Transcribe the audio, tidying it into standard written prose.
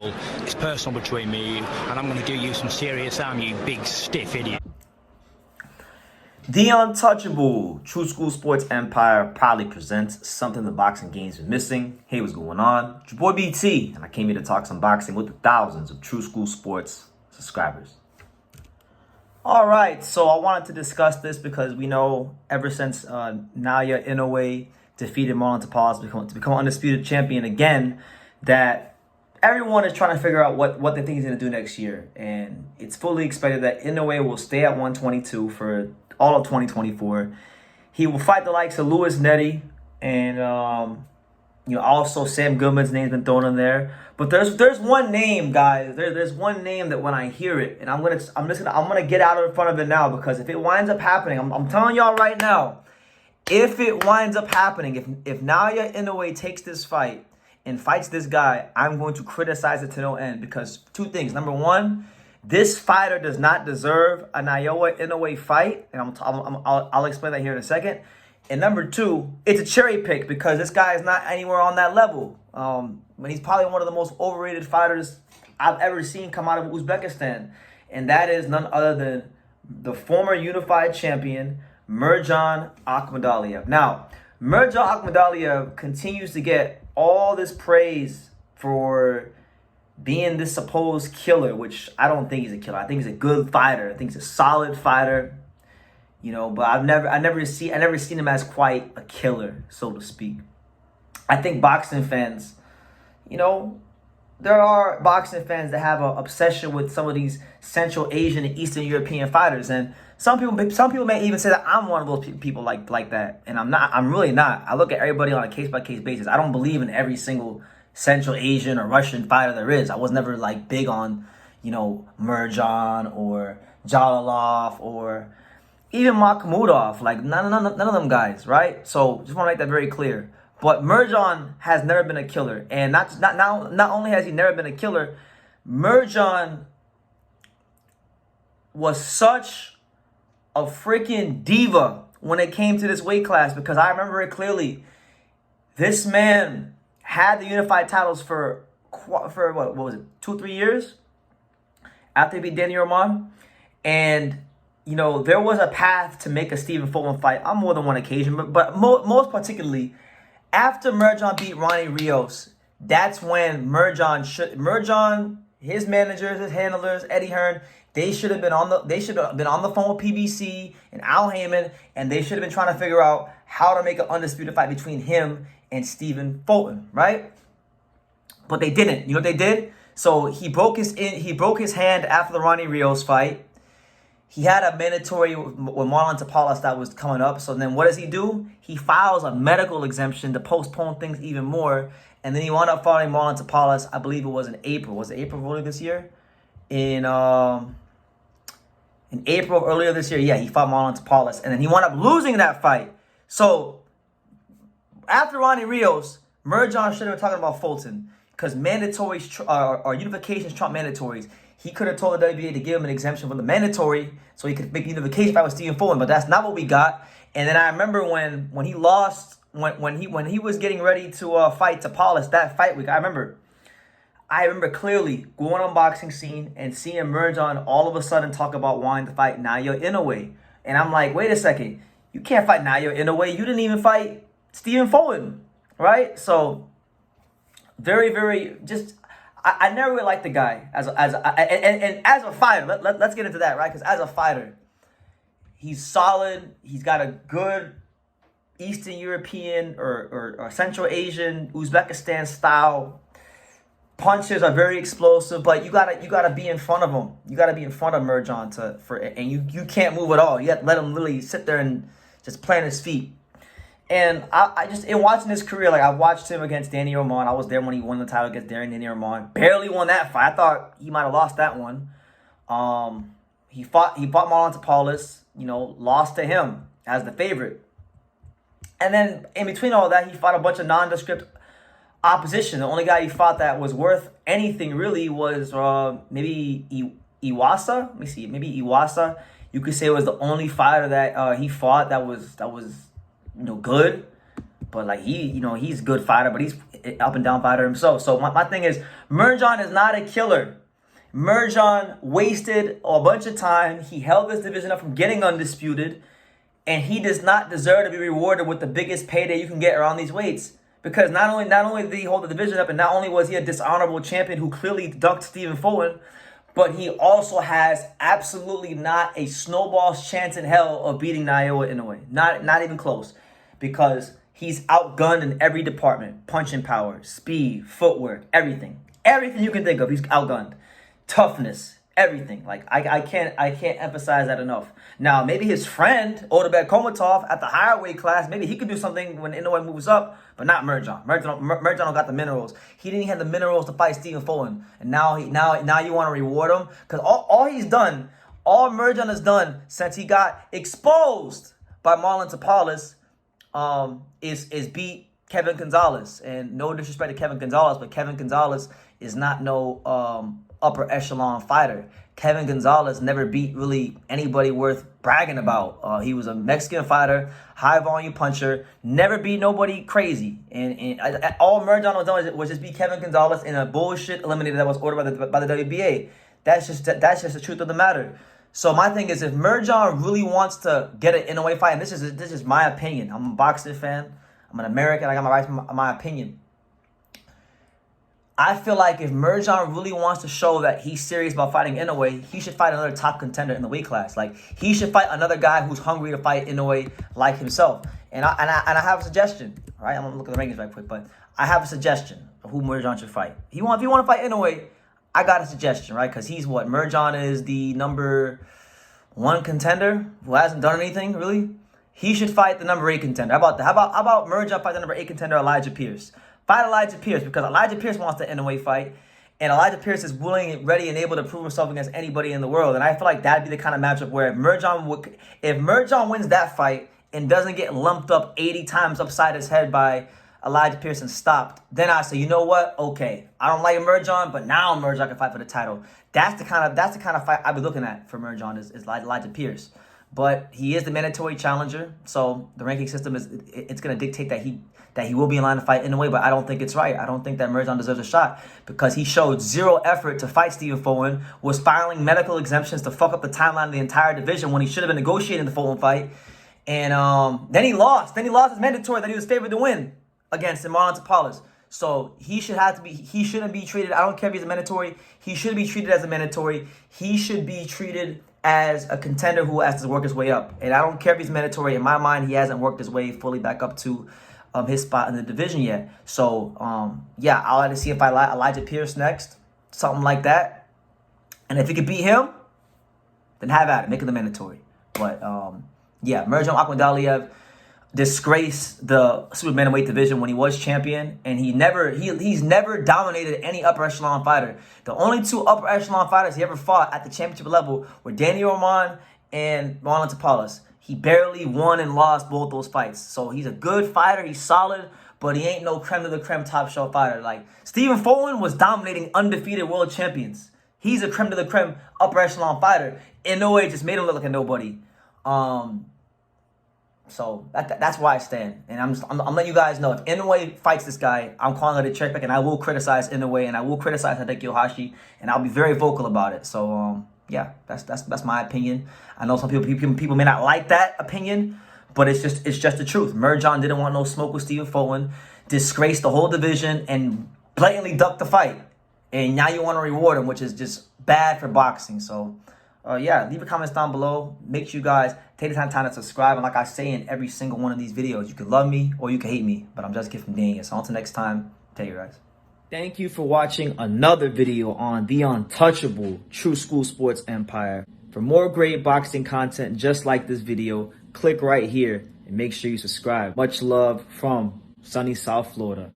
It's personal between me and you, and I'm going to do you some serious harm, you big stiff idiot. The Untouchable True School Sports Empire proudly presents something the boxing game's been missing. Hey, what's going on? It's your boy BT, and I came here to talk some boxing with the thousands of True School Sports subscribers. All right, so I wanted to discuss this because we know ever since Naoya Inoue defeated Murodjon Akhmadaliev to become undisputed champion again, that everyone is trying to figure out what they think he's going to do next year. And it's fully expected that Inoue will stay at 122 for all of 2024. He will fight the likes of Louis Netty and also Sam Goodman's name's been thrown in there. But there's one name, guys. There's one name that when I hear it, and I'm gonna get out in front of it now, because if it winds up happening, I'm telling y'all right now, if it winds up happening, if Naoya Inoue takes this fight and fights this guy, I'm going to criticize it to no end, because two things. Number one, this fighter does not deserve a Naoya Inoue fight, and I'll explain that here in a second. And number two, it's a cherry pick because this guy is not anywhere on that level. But he's probably one of the most overrated fighters I've ever seen come out of Uzbekistan, and that is none other than the former unified champion, Murodjon Akhmadaliev. Now, Murodjon Akhmadaliev continues to get all this praise for being this supposed killer, which I don't think he's a killer. I think he's a good fighter. I think he's a solid fighter, but I've never seen him as quite a killer, so to speak. I think boxing fans, there are boxing fans that have an obsession with some of these Central Asian and Eastern European fighters, and some people may even say that I'm one of those people like that, and I'm not. I'm really not. I look at everybody on a case-by-case basis. I don't believe in every single Central Asian or Russian fighter there is. I was never big on, Murodjon or Jalilov or even Makhmudov. None of them guys, right? So just want to make that very clear. But Murodjon has never been a killer, and not only has he never been a killer, Murodjon was such a freaking diva when it came to this weight class, because I remember it clearly. This man had the unified titles for what was it, 2-3 years after he beat Danny Roman, and there was a path to make a Stephen Fulton fight on more than one occasion, but most particularly after Murodjon beat Ronnie Rios. That's when Murodjon, his managers, his handlers, Eddie Hearn, they should have been on the phone with PBC and Al Heyman, and they should have been trying to figure out how to make an undisputed fight between him and Stephen Fulton, right? But they didn't. You know what they did? So he broke his hand after the Ronnie Rios fight. He had a mandatory with Murodjon Akhmadaliev that was coming up. So then what does he do? He files a medical exemption to postpone things even more. And then he wound up fighting Murodjon Akhmadaliev, I believe it was in April. Was it April of earlier this year? In April of earlier this year, yeah, he fought Murodjon Akhmadaliev. And then he wound up losing that fight. So after Ronnie Rios, Murodjon should have been talking about Fulton, because mandatories or unifications trump mandatories. He could have told the WBA to give him an exemption from the mandatory so he could make a unification fight with Stephen Fulton, but that's not what we got. And then I remember when he lost, when he was getting ready to fight Tapales that fight week, I remember clearly going on Boxing Scene and seeing Murodjon all of a sudden talk about wanting to fight Naoya Inoue. And I'm like, wait a second, you can't fight Naoya Inoue. You didn't even fight Stephen Fulton, right? So very, very just. I never really liked the guy as a fighter. Let's get into that, right? Because as a fighter, he's solid. He's got a good Eastern European or Central Asian, Uzbekistan style. Punches are very explosive, but you gotta be in front of him. You gotta be in front of Murodjon and you can't move at all. You have to let him literally sit there and just plant his feet. And I just, in watching his career, I watched him against Danny Roman. I was there when he won the title against Danny Roman. Barely won that fight. I thought he might have lost that one. He fought Murodjon Akhmadaliev, lost to him as the favorite. And then in between all that, he fought a bunch of nondescript opposition. The only guy he fought that was worth anything really was maybe Iwasa. Let me see, maybe Iwasa. You could say it was the only fighter that he fought that was good. But like he's a good fighter, but he's up and down fighter himself. So my thing is, Murodjon is not a killer. Murodjon wasted a bunch of time. He held this division up from getting undisputed, and he does not deserve to be rewarded with the biggest payday you can get around these weights. Because not only did he hold the division up, and not only was he a dishonorable champion who clearly dunked Stephen Fulton, but he also has absolutely not a snowball's chance in hell of beating Naoya Inoue. Not even close. Because he's outgunned in every department. Punching power, speed, footwork, everything. Everything you can think of, he's outgunned. Toughness, everything. Like I can't emphasize that enough. Now, maybe his friend, Otabek Komatov, at the higher weight class, maybe he could do something when Inoue moves up, but not Murodjon. Murodjon don't got the minerals. He didn't have the minerals to fight Stephen Fulton. And now you want to reward him? Because all Murodjon has done since he got exposed by Marlon Tapales is beat Kevin Gonzalez. And no disrespect to Kevin Gonzalez, but Kevin Gonzalez is not no upper echelon fighter. Kevin Gonzalez never beat really anybody worth bragging about. He was a Mexican fighter, high volume puncher, never beat nobody crazy. And all Murodjon was done was just beat Kevin Gonzalez in a bullshit eliminator that was ordered by the WBA. That's just the truth of the matter. So my thing is, if Murodjon really wants to get an Inoue fight, and this is my opinion. I'm a boxing fan. I'm an American. I got my rights, my opinion. I feel like if Murodjon really wants to show that he's serious about fighting Inoue, he should fight another top contender in the weight class. Like, he should fight another guy who's hungry to fight Inoue like himself. And I have a suggestion. All right, I'm gonna look at the rankings right quick, but I have a suggestion of who Murodjon should fight. If you want to fight Inoue, I got a suggestion, right? Because he's what? Murodjon is the number 1 contender who hasn't done anything really. He should fight the number 8 contender. How about Murodjon fight the number 8 contender, Elijah Pierce? Fight Elijah Pierce, because Elijah Pierce wants the Inoue fight, and Elijah Pierce is willing, ready, and able to prove himself against anybody in the world. And I feel like that'd be the kind of matchup where if Murodjon wins that fight and doesn't get lumped up 80 times upside his head by Elijah Pierce and stopped, then I say, you know what? Okay, I don't like Murodjon, but now Murodjon can fight for the title. That's the kind of fight I'd be looking at for Murodjon is Elijah Pierce. But he is the mandatory challenger, so the ranking system it's going to dictate that he will be in line to fight Inoue, but I don't think it's right. I don't think that Murodjon deserves a shot because he showed zero effort to fight Stephen Fulton, was filing medical exemptions to fuck up the timeline of the entire division when he should have been negotiating the Fulton fight. And then he lost. Then he lost his mandatory that he was favored to win against Marlon Tapales. So he shouldn't be treated, I don't care if he's a mandatory, he should be treated as a mandatory. He should be treated as a contender who has to work his way up. And I don't care if he's mandatory. In my mind, he hasn't worked his way fully back up to his spot in the division yet. So, yeah, I'll like to see if Elijah Pierce next. Something like that. And if he could beat him, then have at it. Make it the mandatory. But, yeah, Murodjon Akhmadaliev disgraced the super bantamweight division when he was champion, and he's never dominated any upper echelon fighter. The only 2 upper echelon fighters he ever fought at the championship level were Danny Roman and Marlon Tapales. He barely won and lost both those fights. So he's a good fighter, he's solid, but he ain't no creme de la creme top shelf fighter. Like, Stephen Fulton was dominating undefeated world champions. He's a creme de la creme upper echelon fighter. Inoue just made him look like a nobody. So that's where I stand. And I'm letting you guys know, if Inoue fights this guy, I'm calling it a check back, and I will criticize Inoue, and I will criticize Hideki Ohashi, and I'll be very vocal about it. So, yeah, that's my opinion. I know some people may not like that opinion, but it's just the truth. Murodjon didn't want no smoke with Stephen Fulton, disgraced the whole division, and blatantly ducked the fight. And now you want to reward him, which is just bad for boxing. So, yeah, leave your comments down below. Make sure you guys take the time to subscribe. And like I say in every single one of these videos, you can love me or you can hate me, but I'm just a kid from Daniel. So until next time, take care, guys. Thank you for watching another video on the untouchable True School Sports Empire. For more great boxing content just like this video, click right here and make sure you subscribe. Much love from sunny South Florida.